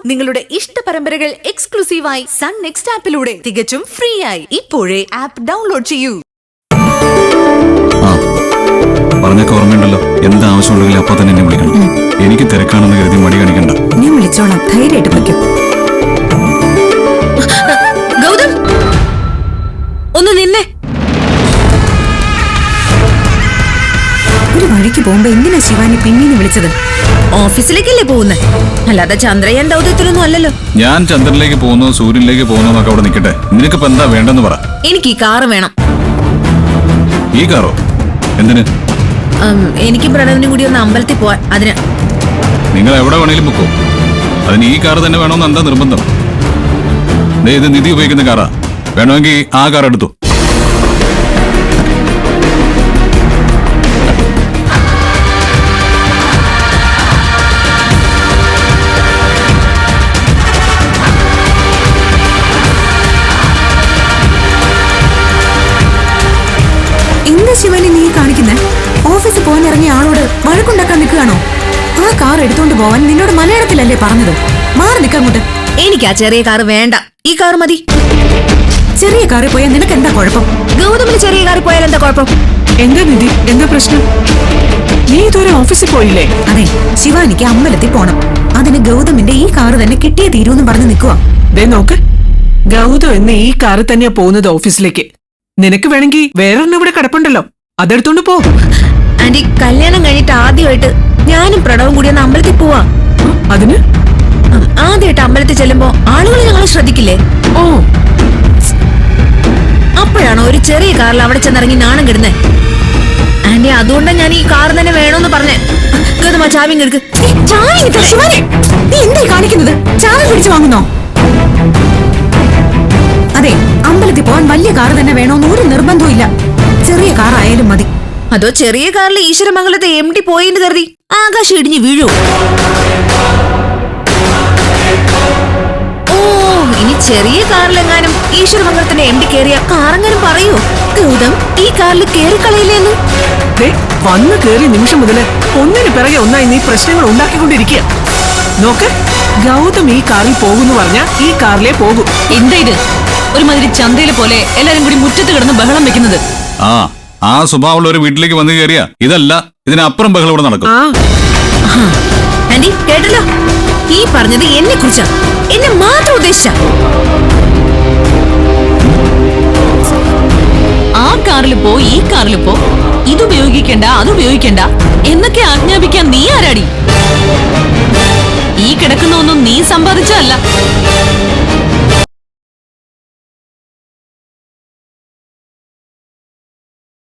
നിങ്ങളുടെ ഇഷ്ട പരമ്പരകൾ എക്സ്ക്ലൂസീവായി സൺ നെക്സ്റ്റ് ആപ്പിലൂടെ തികച്ചും ഫ്രീ ആയി ഇപ്പോഴേ ആപ്പ് ഡൗൺലോഡ് ചെയ്യൂ. പറഞ്ഞൊക്കെ ഓർമ്മയുണ്ടല്ലോ, എന്താവശ്യമുണ്ടെങ്കിലും അപ്പൊ തന്നെ എന്നെ വിളിക്കണം. എനിക്ക് തിരക്കാണെന്ന് കരുതി മടി കാണിക്കണ്ട. ഞാൻ വിളിച്ചോളാം, ധൈര്യമായിട്ട് വയ്ക്കും. ഗൗതം ഒന്ന് നിന്നെ. ഒരു വഴിക്ക് പോകുമ്പോ എന്തിനാ ശിവാനി പിന്നീന്ന് വിളിച്ചത്? ഓഫീസിലേക്കല്ലേ പോകുന്നേ, അല്ലാതെ ചന്ദ്രയാൻ ദൗത്യത്തിലൊന്നും അല്ലല്ലോ. ഞാൻ ചന്ദ്രനിലേക്ക് പോകുന്നു, സൂര്യനിലേക്ക് പോകുന്നു എന്നൊക്കെ അവിടെ നിൽക്കട്ടെ. നിനക്കിപ്പോ എന്താ വേണ്ടെന്ന് പറ. എനിക്ക് ഈ കാറ് വേണം. ഈ കാറോ? എന്തിന്? എനിക്ക് പ്രണവിനും കൂടി ഒന്ന് അമ്പലത്തിൽ പോവാൻ. അതിന് നിങ്ങൾ എവിടെ വേണേലും പൊക്കോ, അതിന് ഈ കാറ് തന്നെ വേണമെന്ന് എന്താ നിർബന്ധം? ഇത് നിധി ഉപയോഗിക്കുന്ന കാറാ, വേണമെങ്കിൽ ആ കാർ എടുത്തു. എന്താ ശിവാനി നീ കാണിക്കുന്നേ? ഓഫീസിൽ പോകാൻ ഇറങ്ങിയ ആളോട് വഴക്കുണ്ടാക്കാൻ നിൽക്കുകയാണോ? ആ കാർ എടുത്തോണ്ട് പോവാൻ നിന്നോട് മലയാളത്തിലല്ലേ പറഞ്ഞത്? മാറി നിൽക്കങ്ങോട്ട്. എനിക്ക് ആ ചെറിയ കാറ് വേണ്ട, ഈ കാറ് മതി. ചെറിയ കാറിൽ പോയാൽ നിനക്ക് എന്താ കുഴപ്പം? ഗൗതമിന് ചെറിയ കാറിൽ പോയാൽ എന്താ കുഴപ്പം? എന്താ നിധി, എന്താ പ്രശ്നം? നീ ഇതുവരെ ഓഫീസിൽ പോയില്ലേ? അതെ, ശിവാനിക്ക് അമ്പലത്തിൽ പോണം. അതിന് ഗൗതമിന്റെ ഈ കാറ് തന്നെ കിട്ടിയേ തീരുമെന്ന് പറഞ്ഞ് നിൽക്കുക. ദേ നോക്ക്, ഗൗതം എന്ന് ഈ കാറ് തന്നെയാ പോകുന്നത് ഓഫീസിലേക്ക്. നിനക്ക് വേണമെങ്കിൽ വേറൊരെണ്ണം ഇവിടെ കിടപ്പുണ്ടല്ലോ, അതെടുത്തോണ്ട് പോ. ആന്റി, കല്യാണം കഴിഞ്ഞിട്ട് ആദ്യമായിട്ട് ഞാനും പ്രണവും കൂടി ഒന്ന് അമ്പലത്തിൽ പോവാ. അതിന് ആദ്യമായിട്ട് അമ്പലത്തിൽ ചെല്ലുമ്പോ ആളുകൾ ഞങ്ങൾ ശ്രദ്ധിക്കില്ലേ? ഓ, അപ്പോഴാണോ ഒരു ചെറിയ കാറിൽ അവിടെ ചെന്നിറങ്ങി നാണം കിടുന്നേ. ആന്റി, അതുകൊണ്ടാ ഞാൻ ഈ കാർ തന്നെ വേണോന്ന് പറഞ്ഞേ. ഗൗതമ, ചാവിങ് എടുക്ക്. നീ എന്തായി കാണിക്കുന്നത്? ചാവി പിടിച്ചു വാങ്ങുന്നോ? അതെ, അമ്പലത്തിൽ പോകാൻ വലിയ കാർ തന്നെ വേണോന്ന് ഒരു നിർബന്ധവും ഇല്ല. ചെറിയ കാർ ആയാലും മതി. അതോ ചെറിയ കാറിൽ ഈശ്വരമംഗലത്തെ MD പോയിന്ന് കരുതി ആകാശം ഇടിഞ്ഞു വീഴൂ? ഓ, ഇനി ചെറിയ കാറിലെങ്ങാനും ഈശ്വരമംഗലത്തിന്റെ MD കയറിയ കാറെങ്ങാനും പറയൂ ഗൗതം ഈ കാറിൽ കേറിക്കളയില്ലേന്ന്? വന്ന് കേറിയ നിമിഷം മുതല് ഒന്നിന് പിറകെ ഒന്നായി നീ പ്രശ്നങ്ങൾ ഉണ്ടാക്കിക്കൊണ്ടിരിക്കുക. നോക്ക്, ഗൗതം ഈ കാറിൽ പോകുന്നു പറഞ്ഞാ ഈ കാറിലേ പോകൂ. എന്താ ഇത് ഒരുമാതിരി ചന്തയിലെ പോലെ എല്ലാരും കൂടി മുറ്റത്ത് കിടന്ന് ബഹളം വെക്കുന്നത്? ആ സ്വഭാവമുള്ള ഒരു വീട്ടിലേക്ക് വന്നു കയറിയ ഇതല്ല, ഇതിനപ്പുറം ബഹളം ഇവിടെ നടക്കും. ആന്റി, കേട്ടല്ലോ, ഈ പറഞ്ഞത് എന്നെ കുറിച്ചാ, എന്നെ മാത്രം ഉദ്ദേശിച്ച. ആ കാറിൽ പോ, ഈ കാറിൽ പോ, ഇതുപയോഗിക്കണ്ട അതുപയോഗിക്കണ്ട എന്നൊക്കെ ആജ്ഞാപിക്കാൻ നീ ആരാടി? ഈ കിടക്കുന്ന ഒന്നും നീ സമ്പാദിച്ചതല്ല.